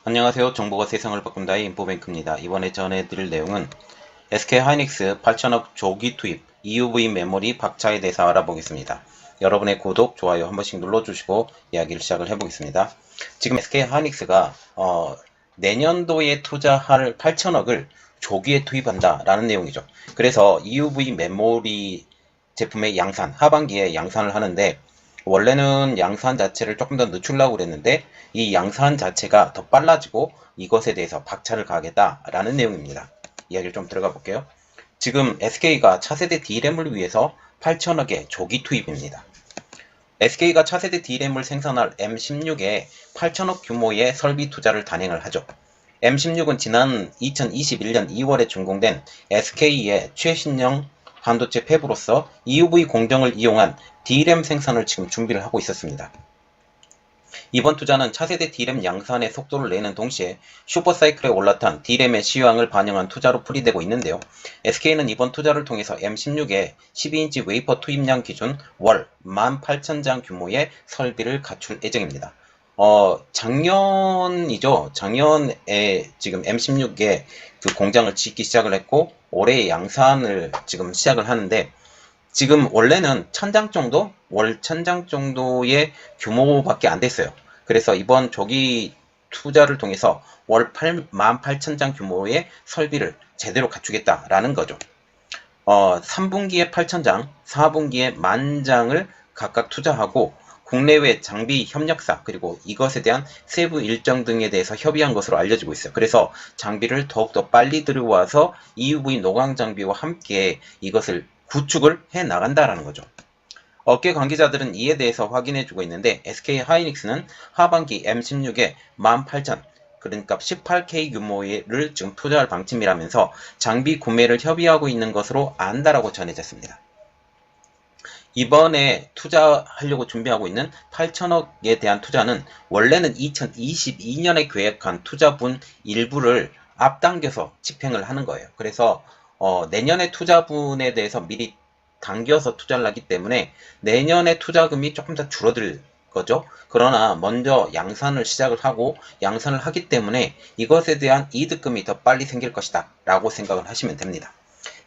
안녕하세요. 정보가 세상을 바꾼다의 인포뱅크입니다. 이번에 전해드릴 내용은 SK 하이닉스 8천억 조기 투입 EUV 메모리 박차에 대해서 알아보겠습니다. 여러분의 구독, 좋아요 한 번씩 눌러주시고 이야기를 시작을 해보겠습니다. 지금 SK하이닉스가 내년도에 투자할 8천억을 조기에 투입한다라는 내용이죠. 그래서 EUV 메모리 제품의 양산, 하반기에 양산을 하는데 원래는 양산 자체를 조금 더 늦추려고 그랬는데 이 양산 자체가 더 빨라지고 이것에 대해서 박차를 가하겠다라는 내용입니다. 이야기를 좀 들어가 볼게요. 지금 SK가 차세대 D램을 위해서 8천억의 조기 투입입니다. SK가 차세대 D램을 생산할 M16에 8천억 규모의 설비 투자를 단행을 하죠. M16은 지난 2021년 2월에 준공된 SK의 최신형 반도체 팹으로서 EUV 공정을 이용한 D램 생산을 지금 준비를 하고 있었습니다. 이번 투자는 차세대 D램 양산의 속도를 내는 동시에 슈퍼사이클에 올라탄 D램의 시황을 반영한 투자로 풀이되고 있는데요. SK는 이번 투자를 통해서 M16의 12인치 웨이퍼 투입량 기준 월 18,000장 규모의 설비를 갖출 예정입니다. 작년이죠. 작년에 지금 M16의 그 공장을 짓기 시작을 했고 올해 양산을 지금 시작을 하는데 지금 원래는 1000장 정도? 월 1000장 정도의 규모밖에 안 됐어요. 그래서 이번 조기 투자를 통해서 월 18,000장 규모의 설비를 제대로 갖추겠다라는 거죠. 3분기에 8,000장, 4분기에 10,000장을 각각 투자하고 국내외 장비 협력사 그리고 이것에 대한 세부 일정 등에 대해서 협의한 것으로 알려지고 있어요. 그래서 장비를 더욱더 빨리 들여와서 EUV 노광 장비와 함께 이것을 구축을 해 나간다라는 거죠. 업계 관계자들은 이에 대해서 확인해주고 있는데 SK하이닉스는 하반기 M16에 18,000 그러니까 18K 규모를 지금 투자할 방침이라면서 장비 구매를 협의하고 있는 것으로 안다라고 전해졌습니다. 이번에 투자하려고 준비하고 있는 8천억에 대한 투자는 원래는 2022년에 계획한 투자분 일부를 앞당겨서 집행을 하는 거예요. 그래서 내년의 투자분에 대해서 미리 당겨서 투자를 하기 때문에 내년의 투자금이 조금 더 줄어들 거죠. 그러나 먼저 양산을 시작을 하고 양산을 하기 때문에 이것에 대한 이득금이 더 빨리 생길 것이다 라고 생각을 하시면 됩니다.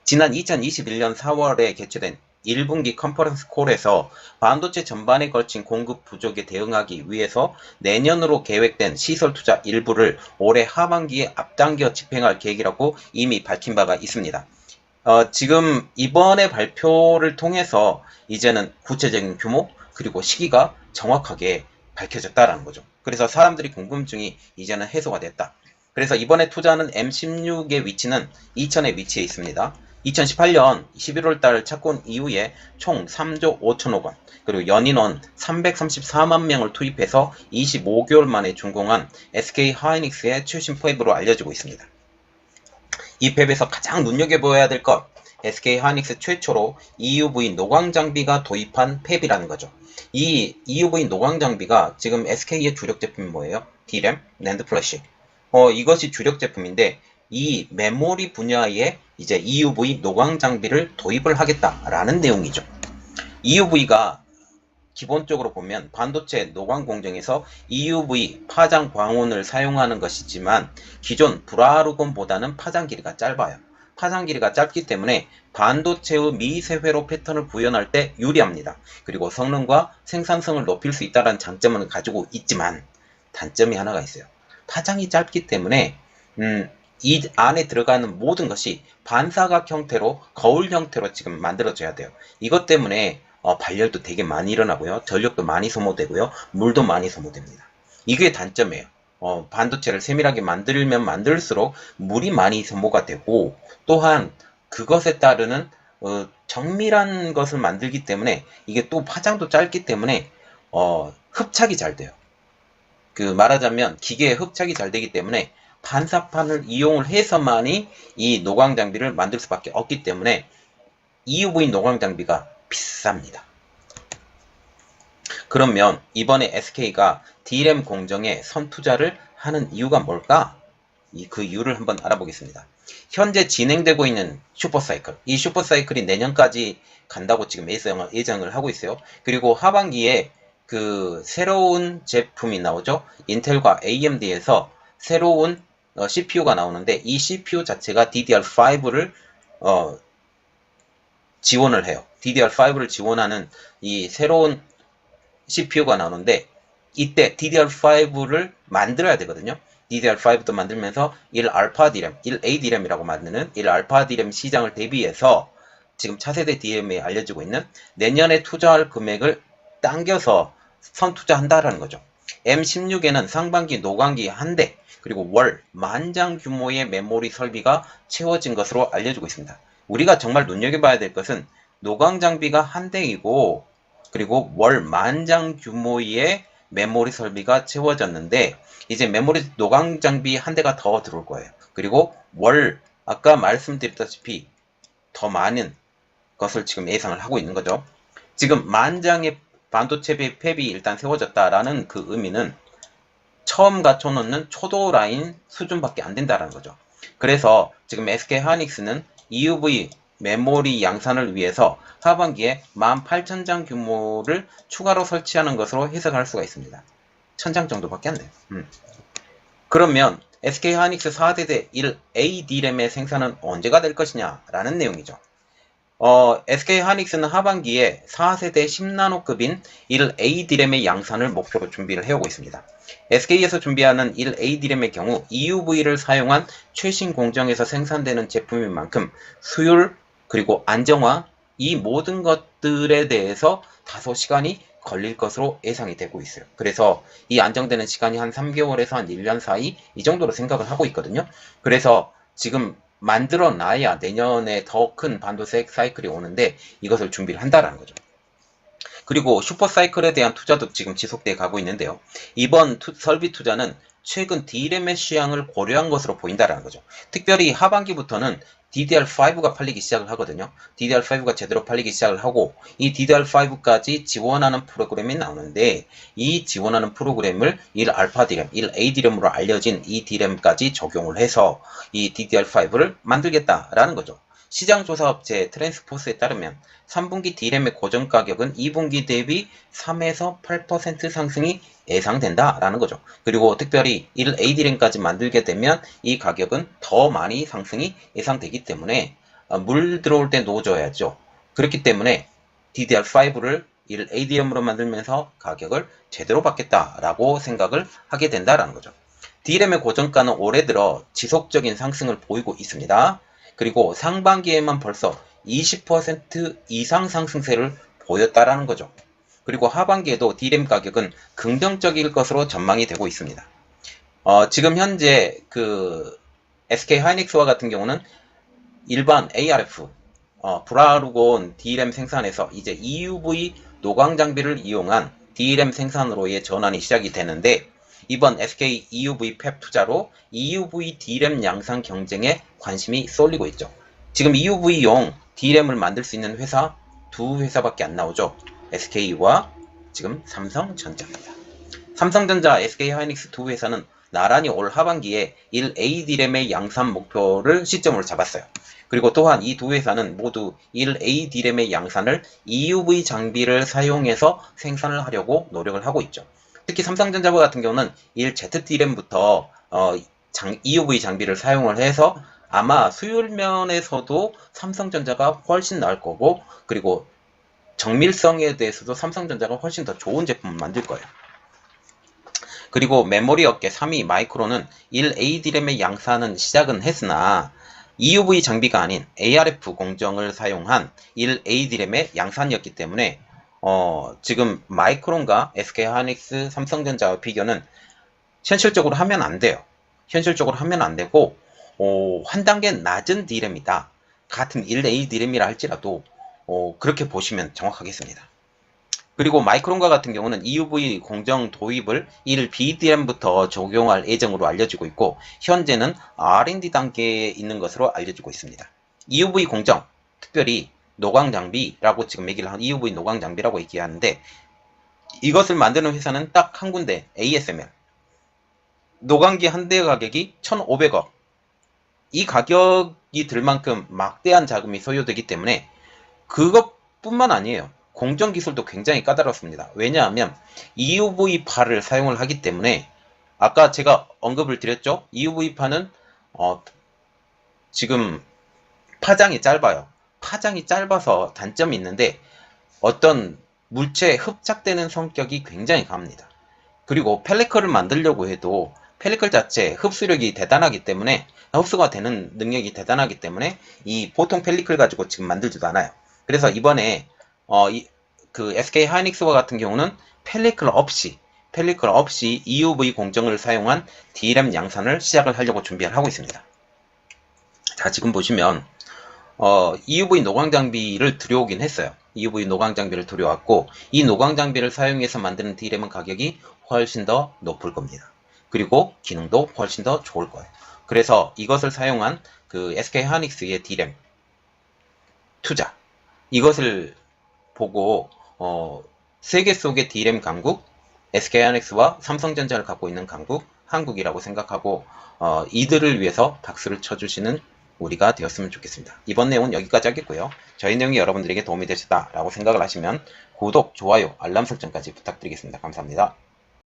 지난 2021년 4월에 개최된 1분기 컨퍼런스 콜에서 반도체 전반에 걸친 공급 부족에 대응하기 위해서 내년으로 계획된 시설 투자 일부를 올해 하반기에 앞당겨 집행할 계획이라고 이미 밝힌 바가 있습니다. 지금 이번에 발표를 통해서 이제는 구체적인 규모 그리고 시기가 정확하게 밝혀졌다라는 거죠. 그래서 사람들이 궁금증이 이제는 해소가 됐다. 그래서 이번에 투자하는 M16의 위치는 이천에 위치해 있습니다. 2018년 11월달 착공 이후에 총 3조 5천억 원, 그리고 연인원 334만 명을 투입해서 25개월 만에 준공한 SK하이닉스의 최신 팹으로 알려지고 있습니다. 이 팹에서 가장 눈여겨보아야 될 것, SK하이닉스 최초로 EUV 노광 장비가 도입한 팹이라는 거죠. 이 EUV 노광 장비가 지금 SK의 주력 제품이 뭐예요? D램, 낸드 플래시. 이것이 주력 제품인데 이 메모리 분야에 이제 EUV 노광 장비를 도입을 하겠다라는 내용이죠. EUV가 기본적으로 보면 반도체 노광 공정에서 EUV 파장 광원을 사용하는 것이지만 기존 불알루곤보다는 파장 길이가 짧아요. 파장 길이가 짧기 때문에 반도체의 미세회로 패턴을 구현할 때 유리합니다. 그리고 성능과 생산성을 높일 수 있다는 장점은 가지고 있지만 단점이 하나가 있어요. 파장이 짧기 때문에 이 안에 들어가는 모든 것이 반사각 형태로 거울 형태로 지금 만들어져야 돼요. 이것 때문에 발열도 되게 많이 일어나고요. 전력도 많이 소모되고요. 물도 많이 소모됩니다. 이게 단점이에요. 반도체를 세밀하게 만들면 만들수록 물이 많이 소모가 되고 또한 그것에 따르는 정밀한 것을 만들기 때문에 이게 또 파장도 짧기 때문에 흡착이 잘 돼요. 말하자면 기계에 흡착이 잘 되기 때문에 반사판을 이용을 해서만이 이 노광 장비를 만들 수밖에 없기 때문에 EUV 노광 장비가 비쌉니다. 그러면 이번에 SK가 D램 공정에 선투자를 하는 이유가 뭘까? 그 이유를 한번 알아보겠습니다. 현재 진행되고 있는 슈퍼사이클, 이 슈퍼사이클이 내년까지 간다고 지금 예정을 하고 있어요. 그리고 하반기에 새로운 제품이 나오죠. 인텔과 AMD에서 새로운 CPU가 나오는데 이 CPU 자체가 DDR5를 지원을 해요. DDR5를 지원하는 이 새로운 CPU가 나오는데 이때 DDR5를 만들어야 되거든요. DDR5도 만들면서 1알파 D램, 1A D램이라고 만드는 1알파 D램 시장을 대비해서 지금 차세대 DRAM에 알려지고 있는 내년에 투자할 금액을 당겨서 선투자한다라는 거죠. M16에는 상반기 노광기 한 대, 그리고 월 만장 규모의 메모리 설비가 채워진 것으로 알려지고 있습니다. 우리가 정말 눈여겨봐야 될 것은 노광 장비가 한 대이고 그리고 월 만장 규모의 메모리 설비가 채워졌는데 이제 메모리 노광 장비 한 대가 더 들어올 거예요. 그리고 월 아까 말씀드렸다시피 더 많은 것을 지금 예상을 하고 있는 거죠. 지금 만장의 반도체 팹이 일단 세워졌다라는 그 의미는 처음 갖춰놓는 초도 라인 수준밖에 안 된다는 거죠. 그래서 지금 SK하이닉스는 EUV 메모리 양산을 위해서 하반기에 18,000장 규모를 추가로 설치하는 것으로 해석할 수가 있습니다. 1000장 정도밖에 안 돼요. 그러면 SK하이닉스 4세대 1A D램의 생산은 언제가 될 것이냐 라는 내용이죠. SK하이닉스는 하반기에 4세대 10나노급인 1A D램의 양산을 목표로 준비를 해오고 있습니다. SK에서 준비하는 1A D램의 경우 EUV를 사용한 최신 공정에서 생산되는 제품인 만큼 수율 그리고 안정화 이 모든 것들에 대해서 다소 시간이 걸릴 것으로 예상이 되고 있어요. 그래서 이 안정되는 시간이 한 3개월에서 한 1년 사이 이 정도로 생각을 하고 있거든요. 그래서 지금 만들어 놔야 내년에 더 큰 반도체 사이클이 오는데 이것을 준비를 한다라는 거죠. 그리고 슈퍼사이클에 대한 투자도 지금 지속돼 가고 있는데요. 이번 설비 투자는 최근 D램의 시향을 고려한 것으로 보인다라는 거죠. 특별히 하반기부터는 DDR5가 팔리기 시작을 하거든요. DDR5가 제대로 팔리기 시작을 하고 이 DDR5까지 지원하는 프로그램이 나오는데 이 지원하는 프로그램을 1알파 D램, 1A D램으로 알려진 이 D램까지 적용을 해서 이 DDR5를 만들겠다라는 거죠. 시장조사업체 트랜스포스에 따르면 3분기 D램의 고정 가격은 2분기 대비 3에서 8% 상승이 예상된다라는 거죠. 그리고 특별히 1A D램까지 만들게 되면 이 가격은 더 많이 상승이 예상되기 때문에 물 들어올 때 놓아줘야죠. 그렇기 때문에 DDR5를 1A D램으로 만들면서 가격을 제대로 받겠다라고 생각을 하게 된다라는 거죠. D램의 고정가는 올해 들어 지속적인 상승을 보이고 있습니다. 그리고 상반기에만 벌써 20% 이상 상승세를 보였다라는 거죠. 그리고 하반기에도 D램 가격은 긍정적일 것으로 전망이 되고 있습니다. 지금 현재 그 SK하이닉스와 같은 경우는 일반 ARF, 브라루곤 D램 생산에서 이제 EUV 노광 장비를 이용한 D램 생산으로의 전환이 시작이 되는데 이번 SK EUV 팹 투자로 EUV D램 양산 경쟁에 관심이 쏠리고 있죠. 지금 EUV용 D램을 만들 수 있는 회사 두 회사밖에 안 나오죠. SK와 지금 삼성전자입니다. 삼성전자, SK하이닉스 두 회사는 나란히 올 하반기에 1A D램의 양산 목표를 시점으로 잡았어요. 그리고 또한 이 두 회사는 모두 1A D램의 양산을 EUV 장비를 사용해서 생산을 하려고 노력을 하고 있죠. 특히 삼성전자 같은 경우는 1Z D램부터 EUV 장비를 사용을 해서 아마 수율 면에서도 삼성전자가 훨씬 나을 거고 그리고 정밀성에 대해서도 삼성전자가 훨씬 더 좋은 제품을 만들 거예요. 그리고 메모리 업계 3위 마이크론은 1A D램의 양산은 시작은 했으나 EUV 장비가 아닌 ARF 공정을 사용한 1A D램의 양산이었기 때문에 지금 마이크론과 SK하이닉스, 삼성전자의 비교는 현실적으로 하면 안 돼요. 현실적으로 하면 안 되고 한 단계 낮은 D램이다. 같은 1A D램이라 할지라도 그렇게 보시면 정확하겠습니다. 그리고 마이크론과 같은 경우는 EUV 공정 도입을 1B D램부터 적용할 예정으로 알려지고 있고 현재는 R&D 단계에 있는 것으로 알려지고 있습니다. EUV 공정, 특별히 노광 장비라고 지금 얘기를 한 EUV 노광 장비라고 얘기하는데 이것을 만드는 회사는 딱 한 군데 ASML. 노광기 한 대 가격이 1,500억. 이 가격이 들 만큼 막대한 자금이 소요되기 때문에 그것뿐만 아니에요. 공정 기술도 굉장히 까다롭습니다. 왜냐하면 EUV 팔을 사용을 하기 때문에 아까 제가 언급을 드렸죠. EUV판은 지금 파장이 짧아요. 파장이 짧아서 단점이 있는데 어떤 물체에 흡착되는 성격이 굉장히 강합니다. 그리고 펠리클을 만들려고 해도 펠리클 자체 흡수력이 대단하기 때문에, 흡수가 되는 능력이 대단하기 때문에 이 보통 펠리클 가지고 지금 만들지도 않아요. 그래서 이번에 그 SK 하이닉스와 같은 경우는 펠리클 없이 EUV 공정을 사용한 DRAM 양산을 시작을 하려고 준비를 하고 있습니다. 자, 지금 보시면 EUV 노광 장비를 들여오긴 했어요. EUV 노광 장비를 들여왔고, 이 노광 장비를 사용해서 만드는 DRAM은 가격이 훨씬 더 높을 겁니다. 그리고 기능도 훨씬 더 좋을 거예요. 그래서 이것을 사용한 그 SK 하이닉스의 DRAM 투자, 이것을 보고 세계 속의 DRAM 강국, SK 하이닉스와 삼성전자를 갖고 있는 강국, 한국이라고 생각하고 이들을 위해서 박수를 쳐주시는 우리가 되었으면 좋겠습니다. 이번 내용은 여기까지 하겠고요. 저희 내용이 여러분들에게 도움이 되셨다라고 생각을 하시면 구독, 좋아요, 알람 설정까지 부탁드리겠습니다. 감사합니다.